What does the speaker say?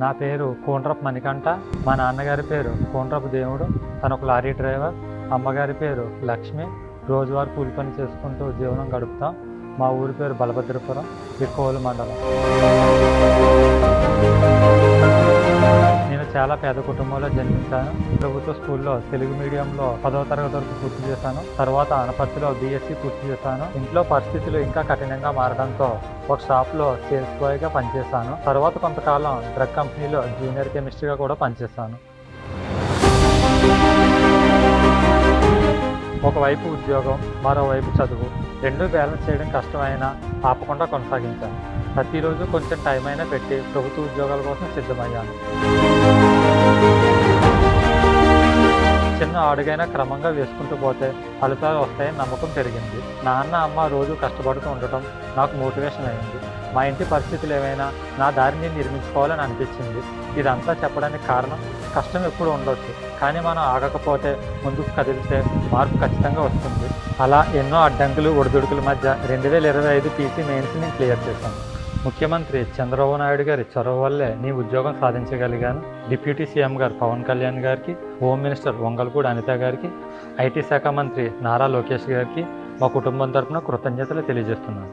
నా పేరు కోండ్రపు మణికంఠ. మా నాన్నగారి పేరు కోండ్రపు దేవుడు. తను ఒక లారీ డ్రైవర్. అమ్మగారి పేరు లక్ష్మి. రోజువారీ కూలి పని చేసుకుంటూ జీవనం గడుపుతాం. మా ఊరి పేరు బలభద్రపురం, బిక్కోలు మండలం. నేను చాలా పేద కుటుంబంలో జన్మించాను. ప్రభుత్వ స్కూల్లో తెలుగు మీడియంలో 10వ తరగతి వరకు పూర్తి చేశాను. తర్వాత అనపర్తిలో BSc పూర్తి చేశాను. ఇంట్లో పరిస్థితులు ఇంకా కఠినంగా మారడంతో ఒక షాప్లో సేల్స్ బాయ్గా పనిచేశాను. తర్వాత కొంతకాలం డ్రగ్ కంపెనీలో జూనియర్ కెమిస్ట్రీగా కూడా పనిచేశాను. ఒకవైపు ఉద్యోగం, మరోవైపు చదువు, రెండూ బ్యాలెన్స్ చేయడం కష్టమైనా ఆపకుండా కొనసాగించాను. ప్రతిరోజు కొంచెం టైం అయినా పెట్టి ప్రభుత్వ ఉద్యోగాల కోసం సిద్ధమయ్యాను. చిన్న అడుగైనా క్రమంగా వేసుకుంటూ పోతే ఫలితాలు వస్తాయని నమ్మకం పెరిగింది. నాన్న అమ్మ రోజు కష్టపడుతూ ఉండటం నాకు మోటివేషన్ అయింది. మా ఇంటి పరిస్థితులు ఏమైనా నా దారిని నిర్మించుకోవాలని అనిపించింది. ఇదంతా చెప్పడానికి కారణం, కష్టం ఎప్పుడు ఉండొచ్చు, కానీ మనం ఆగకపోతే, ముందుకు కదిలితే మార్పు ఖచ్చితంగా వస్తుంది. అలా ఎన్నో అడ్డంకులు ఒడిదుడుకుల మధ్య 2025 PC మెయిన్స్ నేను క్లియర్ చేశాను. ముఖ్యమంత్రి చంద్రబాబు నాయుడు గారి చొరవ వల్లే నీ ఉద్యోగం సాధించగలిగాను. డిప్యూటీ సీఎం గారు పవన్ కళ్యాణ్ గారికి, హోమ్ మినిస్టర్ వంగల్పూడి అనిత గారికి, IT శాఖ మంత్రి నారా లోకేష్ గారికి మా కుటుంబం తరపున కృతజ్ఞతలు తెలియజేస్తున్నాను.